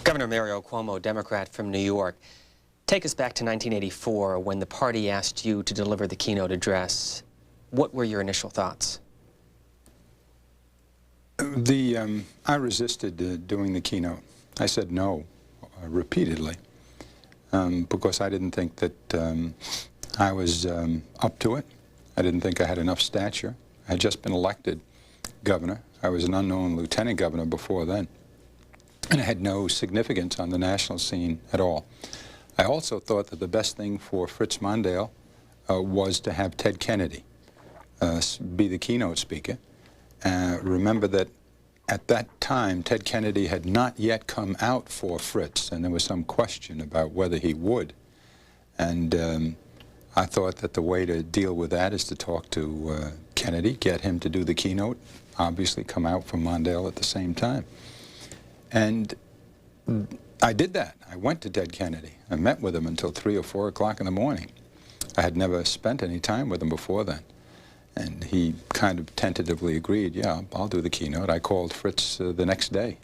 Governor Mario Cuomo, Democrat from New York. Take us back to 1984 when the party asked you to deliver the keynote address. What were your initial thoughts? I resisted doing the keynote. I said no repeatedly because I didn't think that I was up to it. I didn't think I had enough stature. I had just been elected governor. I was an unknown lieutenant governor before then, and I had no significance on the national scene at all. I also thought that the best thing for Fritz Mondale was to have Ted Kennedy be the keynote speaker. Remember that at that time, Ted Kennedy had not yet come out for Fritz, and there was some question about whether he would. And I thought that the way to deal with that is to talk to Kennedy, get him to do the keynote, obviously come out from Mondale at the same time. And I did that. I went to Ted Kennedy. I met with him until 3 or 4 o'clock in the morning. I had never spent any time with him before then. And he kind of tentatively agreed, yeah, I'll do the keynote. I called Fritz the next day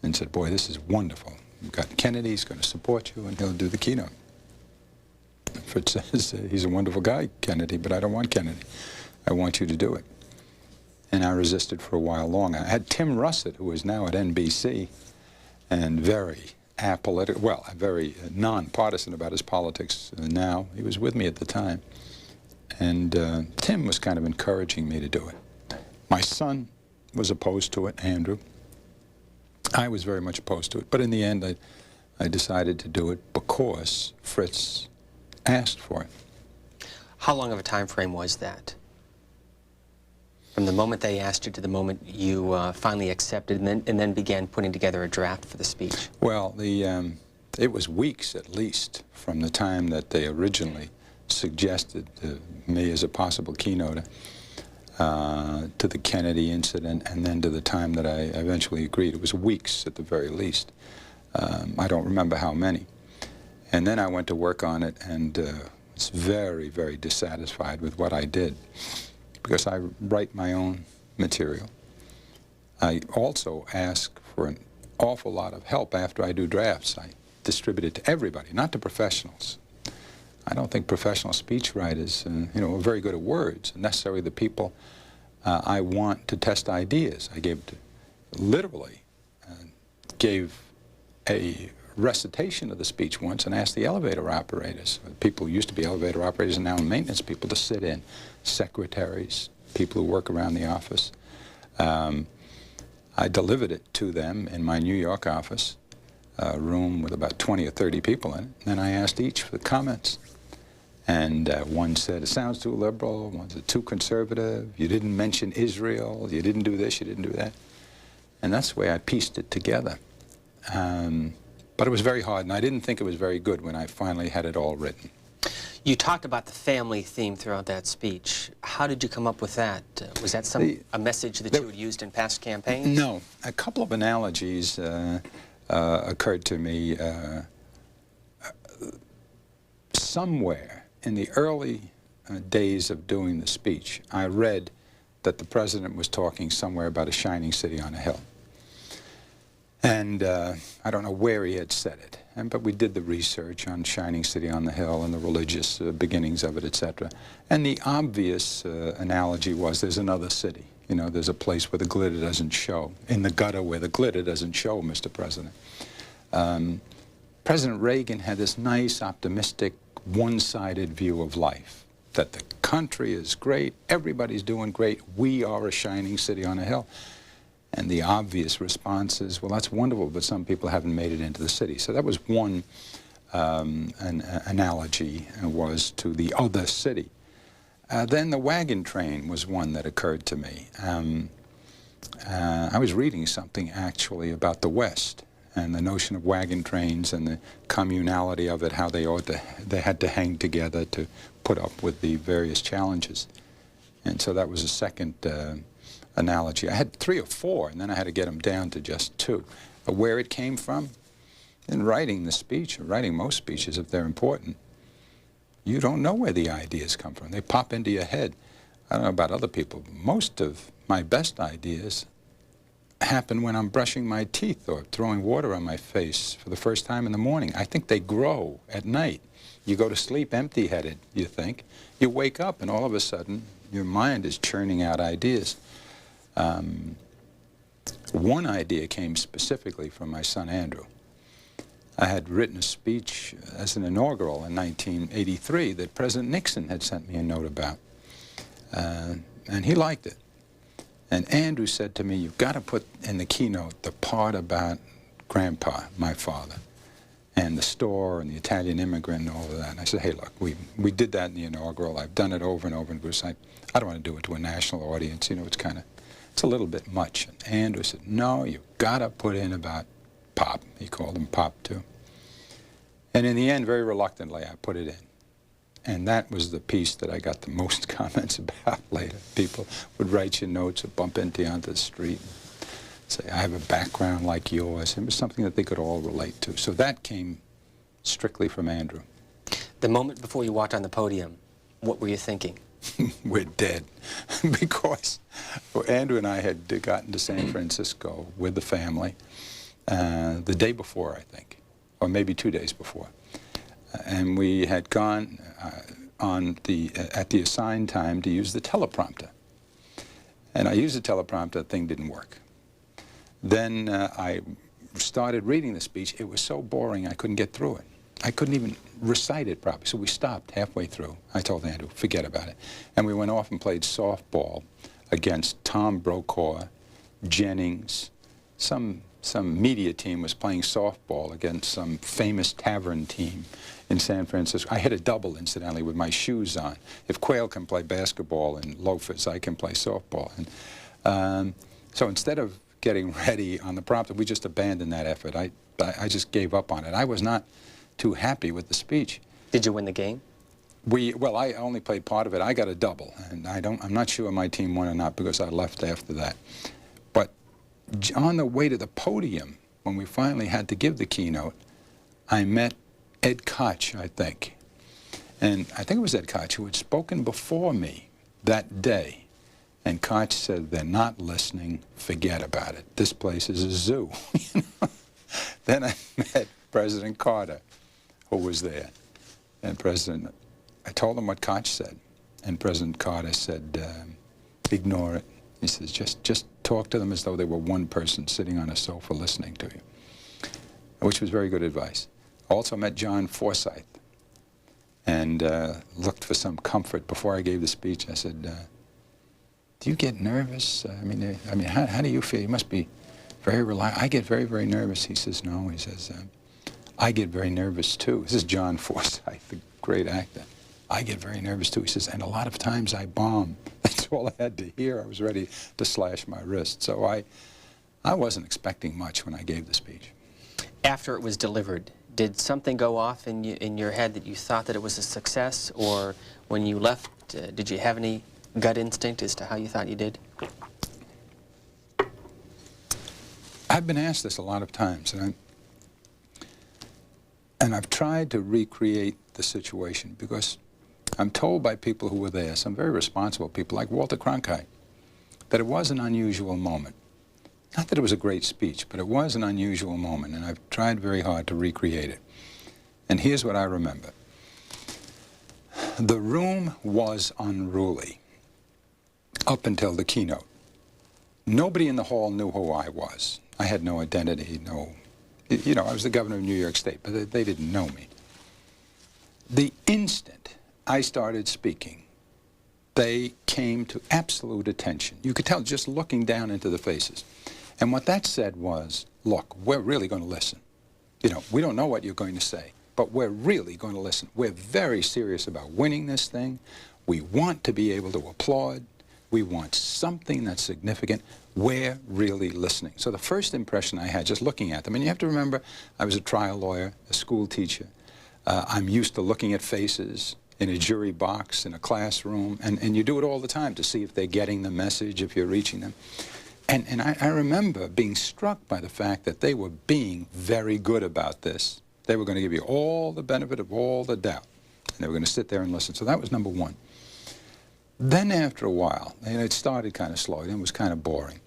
and said, boy, this is wonderful. You've got Kennedy, he's going to support you, and he'll do the keynote. Fritz says, he's a wonderful guy, Kennedy, but I don't want Kennedy. I want you to do it. And I resisted for a while longer. I had Tim Russert, who is now at NBC, and very apolitical, well, very nonpartisan about his politics now. He was with me at the time. And Tim was kind of encouraging me to do it. My son was opposed to it, Andrew. I was very much opposed to it. But in the end, I decided to do it because Fritz asked for it. How long of a time frame was that? From the moment they asked you to the moment you finally accepted and then began putting together a draft for the speech? Well, it was weeks at least from the time that they originally suggested me as a possible keynoter to the Kennedy incident, and then to the time that I eventually agreed. It was weeks at the very least. I don't remember how many. And then I went to work on it and was very, very dissatisfied with what I did because I write my own material. I also ask for an awful lot of help after I do drafts. I distribute it to everybody, not to professionals. I don't think professional speech writers, you know, are very good at words, necessarily the people I want to test ideas. I literally gave a recitation of the speech once and asked the elevator operators, people who used to be elevator operators and now maintenance people, to sit in, secretaries, people who work around the office. I delivered it to them in my New York office, a room with about 20 or 30 people in it. Then I asked each for the comments. And one said, it sounds too liberal, one said, too conservative, you didn't mention Israel, you didn't do this, you didn't do that. And that's the way I pieced it together. But it was very hard, and I didn't think it was very good when I finally had it all written. You talked about the family theme throughout that speech. How did you come up with that? Was that a message that you had used in past campaigns? No. A couple of analogies occurred to me. Somewhere in the early days of doing the speech, I read that the president was talking somewhere about a shining city on a hill. And I don't know where he had said it, but we did the research on Shining City on the Hill and the religious beginnings of it, etc. And the obvious analogy was there's another city. You know, there's a place where the glitter doesn't show, in the gutter where the glitter doesn't show, Mr. President. President Reagan had this nice, optimistic, one-sided view of life, that the country is great, everybody's doing great, we are a shining city on a hill. And the obvious response is, well, that's wonderful, but some people haven't made it into the city. So that was one an analogy, was to the other city. Then the wagon train was one that occurred to me. I was reading something, actually, about the West and the notion of wagon trains and the communality of it, how they had to hang together to put up with the various challenges. And so that was a second analogy. I had 3 or 4, and then I had to get them down to just 2. Where it came from, in writing the speech, or writing most speeches if they're important, you don't know where the ideas come from. They pop into your head. I don't know about other people, but most of my best ideas happen when I'm brushing my teeth or throwing water on my face for the first time in the morning. I think they grow at night. You go to sleep empty-headed, you think. You wake up, and all of a sudden, your mind is churning out ideas. One idea came specifically from my son, Andrew. I had written a speech as an inaugural in 1983 that President Nixon had sent me a note about. And he liked it. And Andrew said to me, you've got to put in the keynote the part about Grandpa, my father, and the store and the Italian immigrant and all of that. And I said, hey, look, we did that in the inaugural. I've done it over and over. And Bruce, I don't want to do it to a national audience. You know, it's a little bit much. And Andrew said, no, you've got to put in about Pop. He called him Pop, too. And in the end, very reluctantly, I put it in. And that was the piece that I got the most comments about later. People would write you notes or bump into you onto the street and say, I have a background like yours. It was something that they could all relate to. So that came strictly from Andrew. The moment before you walked on the podium, what were you thinking? We're dead. Because Andrew and I had gotten to San Francisco with the family the day before, I think, or maybe 2 days before. And we had gone at the assigned time to use the teleprompter. And I used the teleprompter, the thing didn't work. Then I started reading the speech. It was so boring I couldn't get through it. I couldn't even recite it properly. So we stopped halfway through. I told Andrew, forget about it. And we went off and played softball against Tom Brokaw, Jennings, some media team was playing softball against some famous tavern team in San Francisco. I hit a double, incidentally, with my shoes on. If Quayle can play basketball in loafers, I can play softball. And so instead of getting ready on the prompter, we just abandoned that effort. I just gave up on it. I was not too happy with the speech. Did you win the game? Well, I only played part of it. I got a double, and I'm not sure my team won or not because I left after that. But on the way to the podium, when we finally had to give the keynote, I met Ed Koch, I think. And I think it was Ed Koch who had spoken before me that day. And Koch said, they're not listening, forget about it. This place is a zoo. Then I met President Carter, who was there. And I told him what Koch said. And President Carter said, ignore it. He says, just talk to them as though they were one person sitting on a sofa listening to you, which was very good advice. Also met John Forsyth and looked for some comfort. Before I gave the speech, I said, do you get nervous? I mean, how do you feel? You must be very relaxed. I get very, very nervous. He says, no. He says, I get very nervous, too. This is John Forsyth, the great actor. I get very nervous, too. He says, and a lot of times I bomb. That's all I had to hear. I was ready to slash my wrist. So I wasn't expecting much when I gave the speech. After it was delivered, did something go off in your head that you thought that it was a success? Or when you left, did you have any gut instinct as to how you thought you did? I've been asked this a lot of times, and I've tried to recreate the situation because I'm told by people who were there, some very responsible people like Walter Cronkite, that it was an unusual moment. Not that it was a great speech, but it was an unusual moment, and I've tried very hard to recreate it. And here's what I remember. The room was unruly up until the keynote. Nobody in the hall knew who I was. I had no identity, you know, I was the governor of New York State, but they didn't know me. The instant I started speaking, they came to absolute attention. You could tell just looking down into the faces. And what that said was, look, we're really going to listen. You know, we don't know what you're going to say, but we're really going to listen. We're very serious about winning this thing. We want to be able to applaud. We want something that's significant. We're really listening. So the first impression I had just looking at them, and you have to remember, I was a trial lawyer, a school teacher. I'm used to looking at faces in a jury box, in a classroom, and you do it all the time to see if they're getting the message, if you're reaching them. And I remember being struck by the fact that they were being very good about this. They were going to give you all the benefit of all the doubt, and they were going to sit there and listen. So that was number one. Then after a while, and it started kind of slow, and it was kind of boring.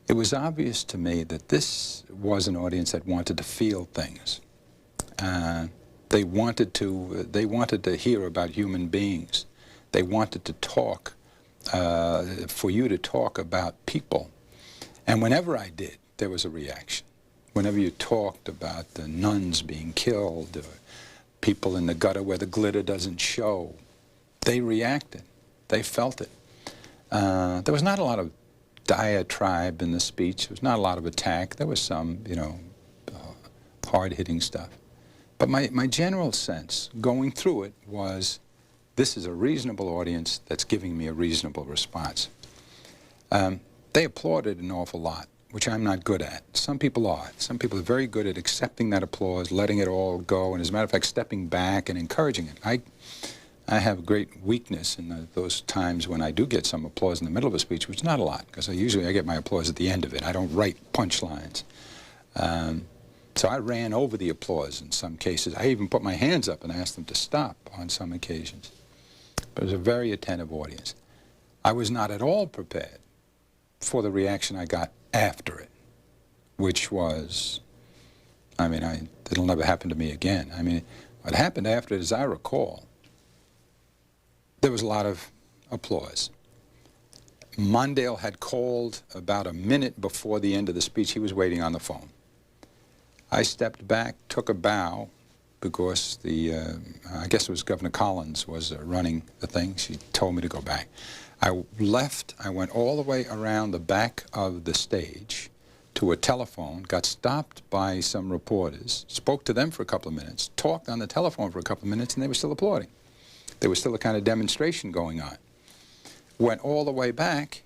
it was obvious to me that this was an audience that wanted to feel things. They wanted to hear about human beings. They wanted to talk, for you to talk about people. And whenever I did, there was a reaction. Whenever you talked about the nuns being killed, or people in the gutter where the glitter doesn't show, they reacted. They felt it. There was not a lot of diatribe in the speech. There was not a lot of attack. There was some, you know, hard-hitting stuff. But my general sense going through it was, this is a reasonable audience that's giving me a reasonable response. They applauded an awful lot, which I'm not good at. Some people are. Some people are very good at accepting that applause, letting it all go, and as a matter of fact, stepping back and encouraging it. I have a great weakness in those times when I do get some applause in the middle of a speech, which is not a lot, because usually I get my applause at the end of it. I don't write punchlines. So I ran over the applause in some cases. I even put my hands up and asked them to stop on some occasions. But it was a very attentive audience. I was not at all prepared for the reaction I got after it, which was, I mean, it'll never happen to me again. I mean, what happened after it, as I recall, there was a lot of applause. Mondale had called about a minute before the end of the speech. He was waiting on the phone. I stepped back, took a bow, because I guess it was Governor Collins was running the thing. She told me to go back. I left. I went all the way around the back of the stage to a telephone, got stopped by some reporters, spoke to them for a couple of minutes, talked on the telephone for a couple of minutes, and they were still applauding. There was still a kind of demonstration going on. Went all the way back,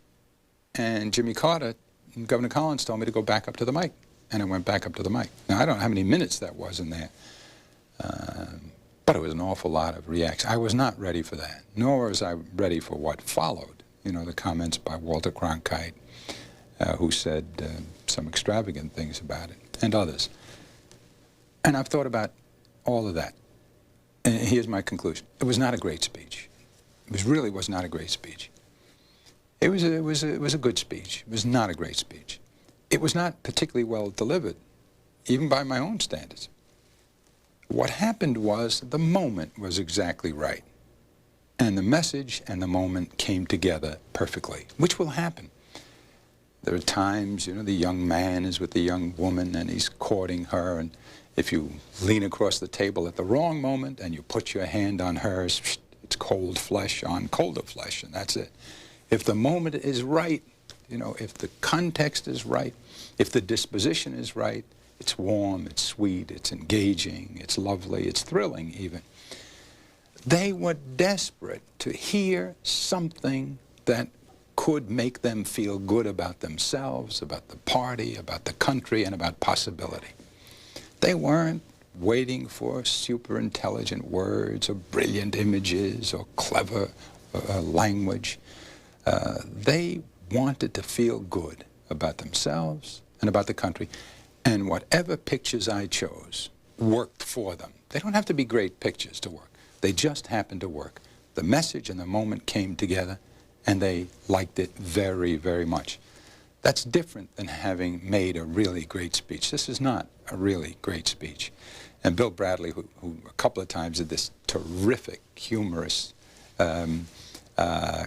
and Jimmy Carter and Governor Collins told me to go back up to the mic, and I went back up to the mic. Now, I don't know how many minutes that was in there, but it was an awful lot of reaction. I was not ready for that, nor was I ready for what followed. You know, the comments by Walter Cronkite, who said some extravagant things about it, and others. And I've thought about all of that. And here's my conclusion. It was not a great speech. It really was not a great speech. It was a good speech. It was not a great speech. It was not particularly well delivered, even by my own standards. What happened was the moment was exactly right. And the message and the moment came together perfectly, which will happen. There are times, you know, the young man is with the young woman and he's courting her, and if you lean across the table at the wrong moment and you put your hand on hers, it's cold flesh on colder flesh, and that's it. If the moment is right, you know, if the context is right, if the disposition is right, it's warm, it's sweet, it's engaging, it's lovely, it's thrilling even. They were desperate to hear something that could make them feel good about themselves, about the party, about the country, and about possibility. They weren't waiting for super intelligent words or brilliant images or clever language. They wanted to feel good about themselves and about the country. And whatever pictures I chose worked for them. They don't have to be great pictures to work. They just happened to work. The message and the moment came together, and they liked it very, very much. That's different than having made a really great speech. This is not a really great speech. And Bill Bradley, who a couple of times did this terrific, humorous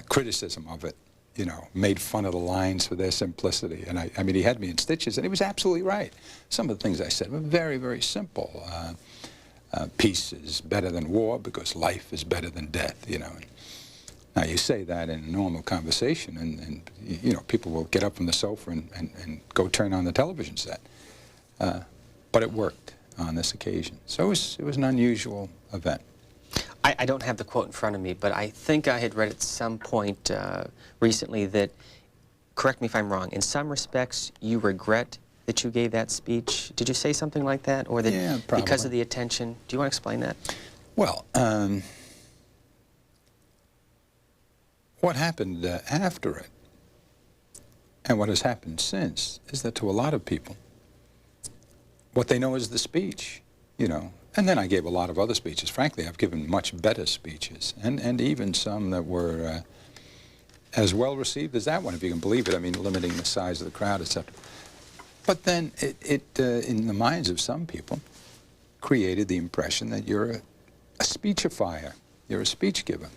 criticism of it, you know, made fun of the lines for their simplicity. And I mean, he had me in stitches, and he was absolutely right. Some of the things I said were very, very simple. Peace is better than war because life is better than death, you know. Now, you say that in a normal conversation, and you know, people will get up from the sofa and go turn on the television set. But it worked on this occasion. So it was an unusual event. I don't have the quote in front of me, but I think I had read at some point recently that, correct me if I'm wrong, in some respects you regret that you gave that speech. Did you say something like that? Or that yeah, probably. Because of the attention? Do you want to explain that? Well, what happened after it, and what has happened since, is that to a lot of people, what they know is the speech, you know. And then I gave a lot of other speeches. Frankly, I've given much better speeches, and even some that were as well received as that one, if you can believe it. I mean, limiting the size of the crowd, etc. But then it in the minds of some people, created the impression that you're a speechifier, you're a speech giver,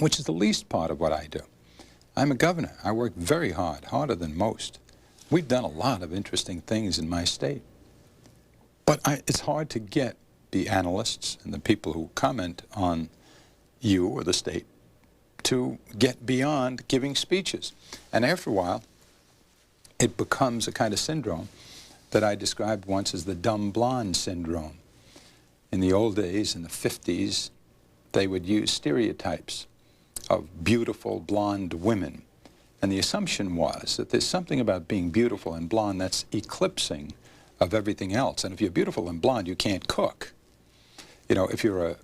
which is the least part of what I do. I'm a governor. I work very hard, harder than most. We've done a lot of interesting things in my state. But it's hard to get the analysts and the people who comment on you or the state to get beyond giving speeches. And after a while, it becomes a kind of syndrome that I described once as the dumb blonde syndrome. In the old days, in the 50s, they would use stereotypes of beautiful blonde women. And the assumption was that there's something about being beautiful and blonde that's eclipsing of everything else. And if you're beautiful and blonde, you can't cook. You know, if you're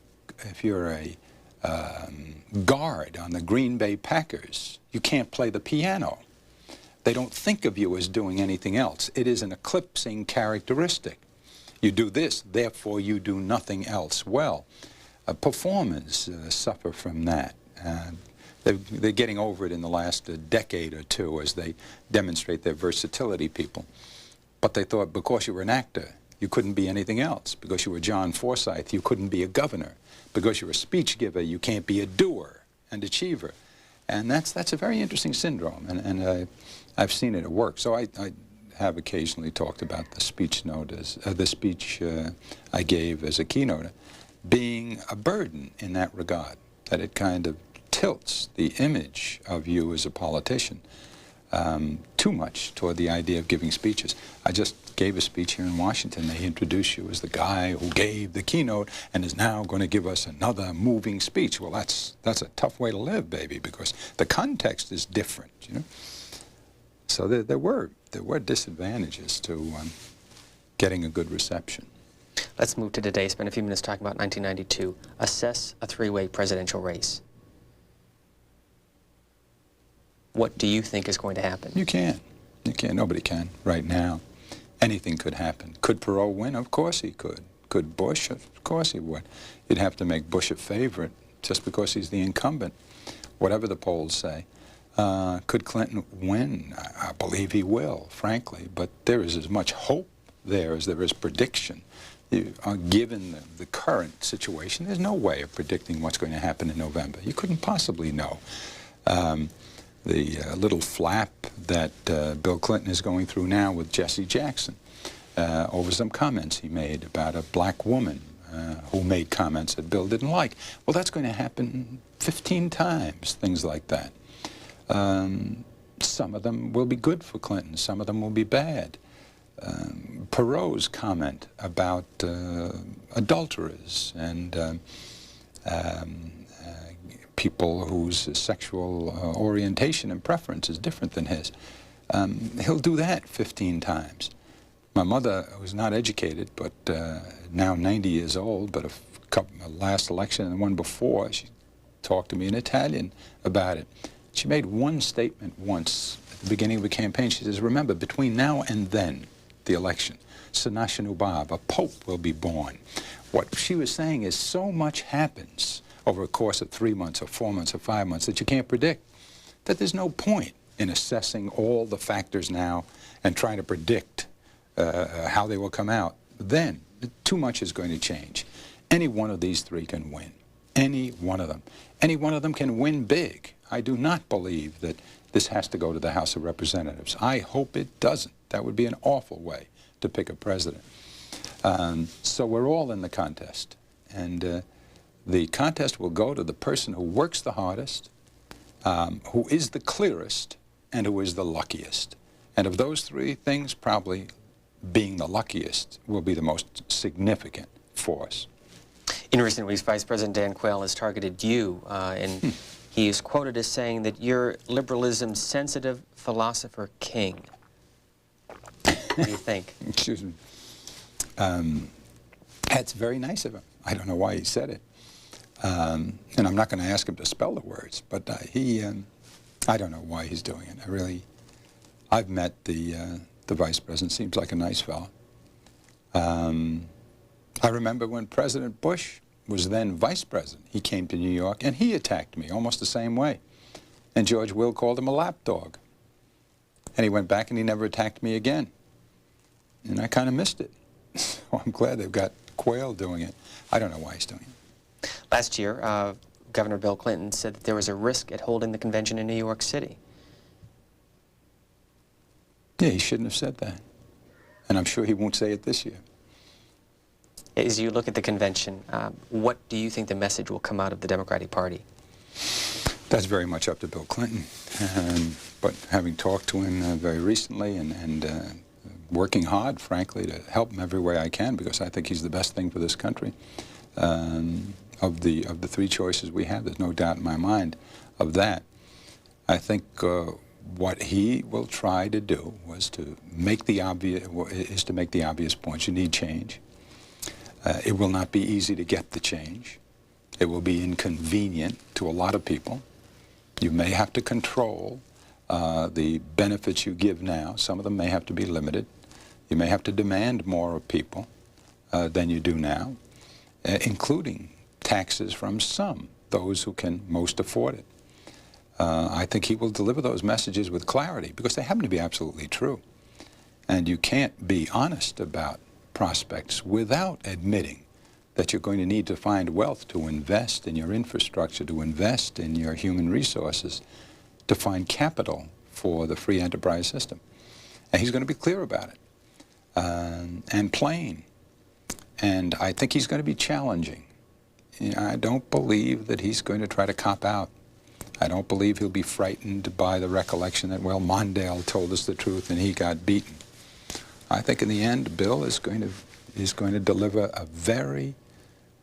a guard on the Green Bay Packers, you can't play the piano. They don't think of you as doing anything else. It is an eclipsing characteristic. You do this, therefore you do nothing else well. Performers suffer from that. They're getting over it in the last decade or two as they demonstrate their versatility, people. But they thought because you were an actor, you couldn't be anything else. Because you were John Forsyth, you couldn't be a governor. Because you're a speech giver, you can't be a doer and achiever. And that's a very interesting syndrome, and I've seen it at work. So I have occasionally talked about the speech note as the speech I gave as a keynote being a burden in that regard, that it kind of tilts the image of you as a politician too much toward the idea of giving speeches. I just gave a speech here in Washington. They introduce you as the guy who gave the keynote and is now going to give us another moving speech. Well, that's a tough way to live, baby, because the context is different, you know. So there were disadvantages to getting a good reception. Let's move to today. Spend a few minutes talking about 1992. Assess a three-way presidential race. What do you think is going to happen? You can't. You can't. Nobody can right now. Anything could happen. Could Perot win? Of course he could. Could Bush? Of course he would. You'd have to make Bush a favorite just because he's the incumbent, whatever the polls say. Could Clinton win? I believe he will, frankly, but there is as much hope there as there is prediction. Given the current situation, there's no way of predicting what's going to happen in November. You couldn't possibly know. The little flap that Bill Clinton is going through now with Jesse Jackson over some comments he made about a black woman who made comments that Bill didn't like. Well, that's going to happen 15 times, things like that. Some of them will be good for Clinton. Some of them will be bad. Perot's comment about adulterers and people whose sexual orientation and preference is different than his. He'll do that 15 times. My mother was not educated, but now 90 years old, but last election and the one before, she talked to me in Italian about it. She made one statement once at the beginning of the campaign. She says, remember, between now and then, the election, Sanashanubab, a pope will be born. What she was saying is so much happens over a course of 3 months or 4 months or 5 months that you can't predict, that there's no point in assessing all the factors now and trying to predict how they will come out. Then, too much is going to change. Any one of these three can win. Any one of them. Any one of them can win big. I do not believe that this has to go to the House of Representatives. I hope it doesn't. That would be an awful way to pick a president. So we're all in the contest. And the contest will go to the person who works the hardest, who is the clearest, and who is the luckiest. And of those three things, probably being the luckiest will be the most significant force. In recent weeks, Vice President Dan Quayle has targeted you, and he is quoted as saying that you're liberalism's sensitive philosopher king. What do you think? Excuse me. That's very nice of him. I don't know why he said it. And I'm not going to ask him to spell the words, but I don't know why he's doing it. I've met the vice president. Seems like a nice fellow. I remember when President Bush was then vice president. He came to New York and he attacked me almost the same way. And George Will called him a lapdog. And he went back and he never attacked me again. And I kind of missed it. So I'm glad they've got Quayle doing it. I don't know why he's doing it. Last year, Governor Bill Clinton said that there was a risk at holding the convention in New York City. Yeah, he shouldn't have said that. And I'm sure he won't say it this year. As you look at the convention, what do you think the message will come out of the Democratic Party? That's very much up to Bill Clinton. But having talked to him very recently and working hard, frankly, to help him every way I can, because I think he's the best thing for this country. Of the three choices we have, there's no doubt in my mind of that. I think what he will try to do is to make the obvious points. You need change. It will not be easy to get the change. It will be inconvenient to a lot of people. You may have to control the benefits you give now. Some of them may have to be limited. You may have to demand more of people than you do now, including taxes from some, those who can most afford it. I think he will deliver those messages with clarity because they happen to be absolutely true. And you can't be honest about prospects without admitting that you're going to need to find wealth to invest in your infrastructure, to invest in your human resources, to find capital for the free enterprise system. And he's going to be clear about it and plain. And I think he's going to be challenging. I don't believe that he's going to try to cop out. I don't believe he'll be frightened by the recollection that, well, Mondale told us the truth and he got beaten. I think in the end, Bill is going to deliver a very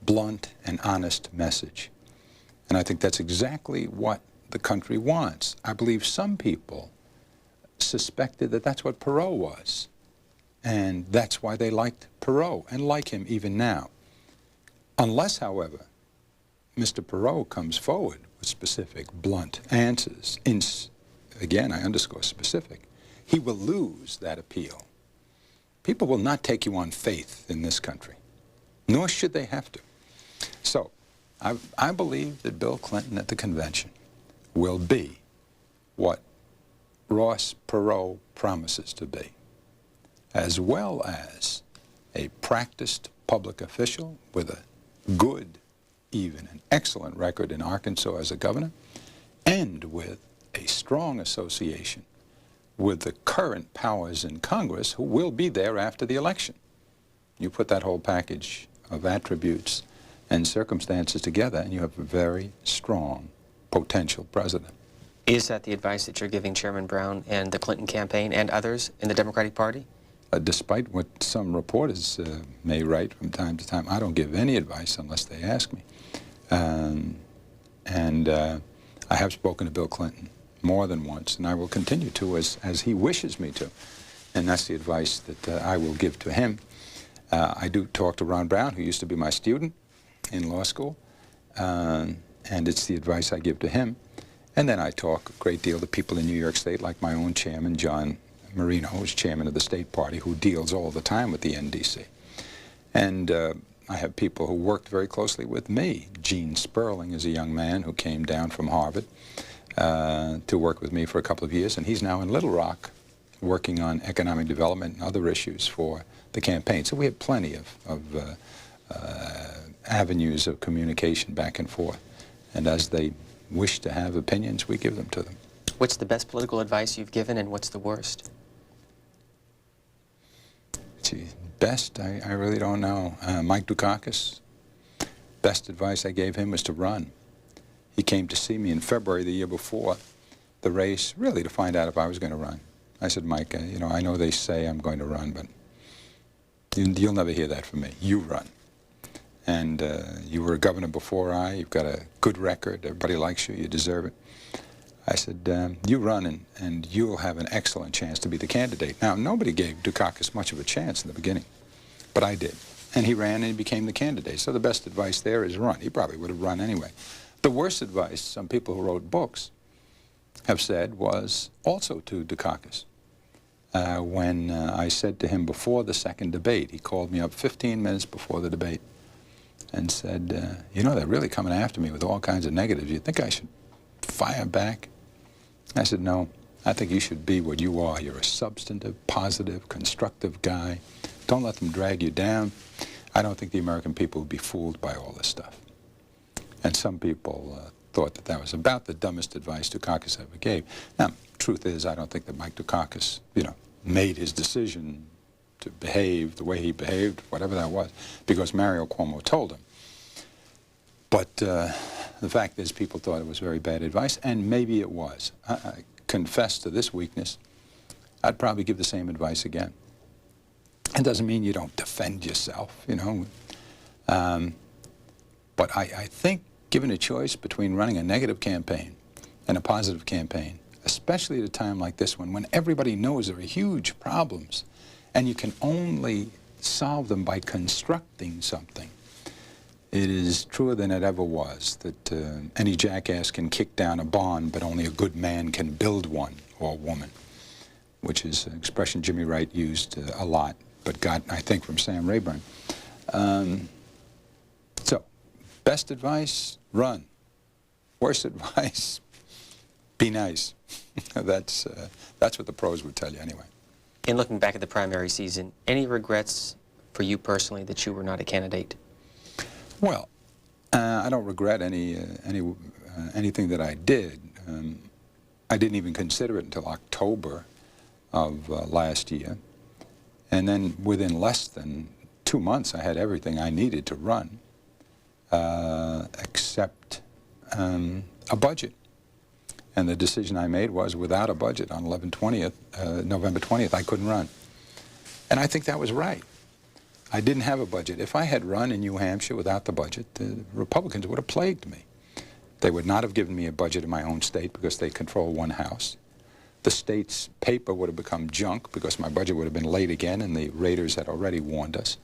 blunt and honest message. And I think that's exactly what the country wants. I believe some people suspected that that's what Perot was. And that's why they liked Perot and like him even now. Unless, however, Mr. Perot comes forward with specific, blunt answers, again, I underscore specific, he will lose that appeal. People will not take you on faith in this country, nor should they have to. So, I believe that Bill Clinton at the convention will be what Ross Perot promises to be, as well as a practiced public official with a good, even an excellent record in Arkansas as a governor, and with a strong association with the current powers in Congress who will be there after the election. You put that whole package of attributes and circumstances together, and you have a very strong potential president. Is that the advice that you're giving Chairman Brown and the Clinton campaign and others in the Democratic Party? Despite what some reporters may write from time to time, I don't give any advice unless they ask me. I have spoken to Bill Clinton more than once, and I will continue to as he wishes me to. And that's the advice that I will give to him. I do talk to Ron Brown, who used to be my student in law school, and it's the advice I give to him. And then I talk a great deal to people in New York State, like my own chairman, John Marino, who's chairman of the state party, who deals all the time with the NDC. And I have people who worked very closely with me. Gene Sperling is a young man who came down from Harvard to work with me for a couple of years, and he's now in Little Rock working on economic development and other issues for the campaign. So we have plenty of avenues of communication back and forth. And as they wish to have opinions, we give them to them. What's the best political advice you've given, and what's the worst? Gee, best, I really don't know. Mike Dukakis, best advice I gave him was to run. He came to see me in February the year before the race, really to find out if I was going to run. I said, Mike, you know, I know they say I'm going to run, but you'll never hear that from me. You run. And you were a governor before you've got a good record, everybody likes you, you deserve it. I said, you run and you'll have an excellent chance to be the candidate. Now, nobody gave Dukakis much of a chance in the beginning, but I did. And he ran and he became the candidate. So the best advice there is run. He probably would have run anyway. The worst advice, some people who wrote books have said, was also to Dukakis. When I said to him before the second debate, he called me up 15 minutes before the debate and said, you know, they're really coming after me with all kinds of negatives. You think I should fire back? I said, no, I think you should be what you are. You're a substantive, positive, constructive guy. Don't let them drag you down. I don't think the American people would be fooled by all this stuff. And some people thought that that was about the dumbest advice Dukakis ever gave. Now, truth is, I don't think that Mike Dukakis, made his decision to behave the way he behaved, whatever that was, because Mario Cuomo told him. But the fact is, people thought it was very bad advice, and maybe it was. I confess to this weakness. I'd probably give the same advice again. It doesn't mean you don't defend yourself, but I think given a choice between running a negative campaign and a positive campaign, especially at a time like this one, when everybody knows there are huge problems, and you can only solve them by constructing something, it is truer than it ever was that any jackass can kick down a barn, but only a good man can build one, or woman, which is an expression Jimmy Wright used a lot, but got, I think, from Sam Rayburn. So, best advice, run. Worst advice, be nice. That's what the pros would tell you anyway. In looking back at the primary season, any regrets for you personally that you were not a candidate? Well, I don't regret anything that I did. I didn't even consider it until October of last year. And then within less than 2 months, I had everything I needed to run, except a budget. And the decision I made was, without a budget on November 20th, I couldn't run. And I think that was right. I didn't have a budget. If I had run in New Hampshire without the budget, the Republicans would have plagued me. They would not have given me a budget in my own state because they control one house. The state's paper would have become junk because my budget would have been late again, and the raiders had already warned us.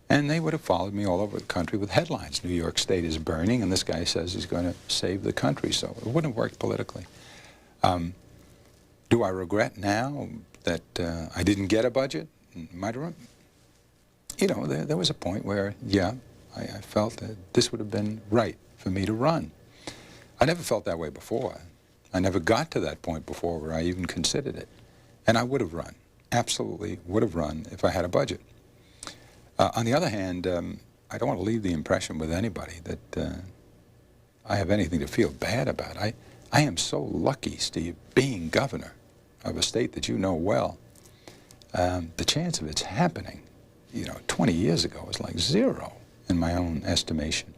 And they would have followed me all over the country with headlines. New York State is burning, and this guy says he's going to save the country. So it wouldn't have worked politically. Do I regret now that I didn't get a budget? Might have run. There was a point where, yeah, I felt that this would have been right for me to run. I never felt that way before. I never got to that point before where I even considered it. And I would have run, absolutely would have run if I had a budget. On the other hand, I don't want to leave the impression with anybody that I have anything to feel bad about. I am so lucky, Steve, being governor of a state that you know well. The chance of its happening, 20 years ago was like zero in my own estimation.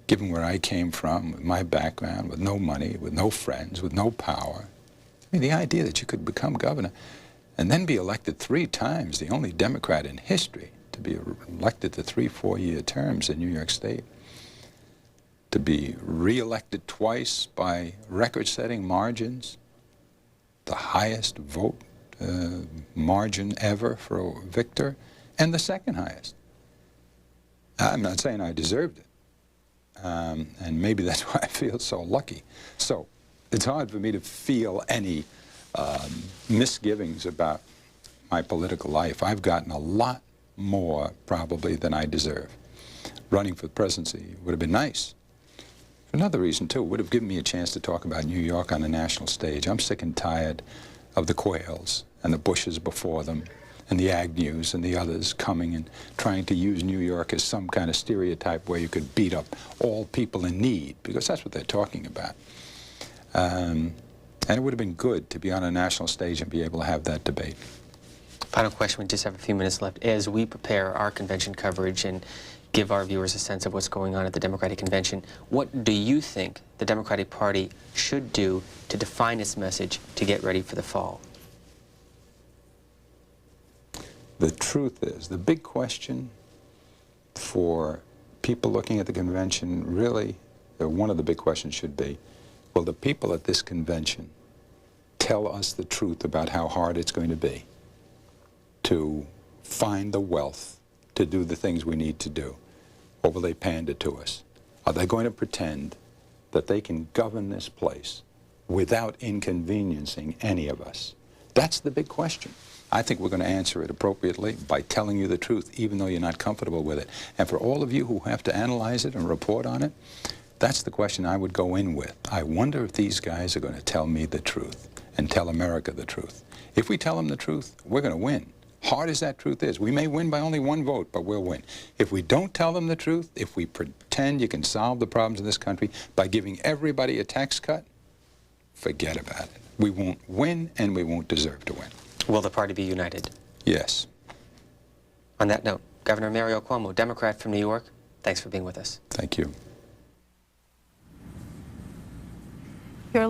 Given where I came from, with my background, with no money, with no friends, with no power. I mean, the idea that you could become governor and then be elected 3 times, the only Democrat in history to be elected to 3 4-year terms in New York State, to be re-elected twice by record-setting margins, the highest vote margin ever for a victor, and the second highest. I'm not saying I deserved it. And maybe that's why I feel so lucky. So it's hard for me to feel any misgivings about my political life. I've gotten a lot more, probably, than I deserve. Running for the presidency would have been nice. For another reason, too, it would have given me a chance to talk about New York on the national stage. I'm sick and tired of the Quayles and the Bushes before them, and the Agnews and the others coming and trying to use New York as some kind of stereotype where you could beat up all people in need, because that's what they're talking about. And it would have been good to be on a national stage and be able to have that debate. Final question, we just have a few minutes left. As we prepare our convention coverage and give our viewers a sense of what's going on at the Democratic Convention, what do you think the Democratic Party should do to define its message to get ready for the fall? The truth is, the big question for people looking at the convention, really, one of the big questions should be, will the people at this convention tell us the truth about how hard it's going to be to find the wealth to do the things we need to do? Or will they pander to us? Are they going to pretend that they can govern this place without inconveniencing any of us? That's the big question. I think we're going to answer it appropriately by telling you the truth, even though you're not comfortable with it. And for all of you who have to analyze it and report on it, That's the question I would go in with. I wonder if these guys are going to tell me the truth and tell America the truth. If we tell them the truth, we're going to win. Hard as that truth is. We may win by only one vote, but we'll win. If we don't tell them the truth, if we pretend you can solve the problems in this country by giving everybody a tax cut, forget about it. We won't win, and we won't deserve to win. Will the party be united? Yes. On that note, Governor Mario Cuomo, Democrat from New York, thanks for being with us. Thank you. You're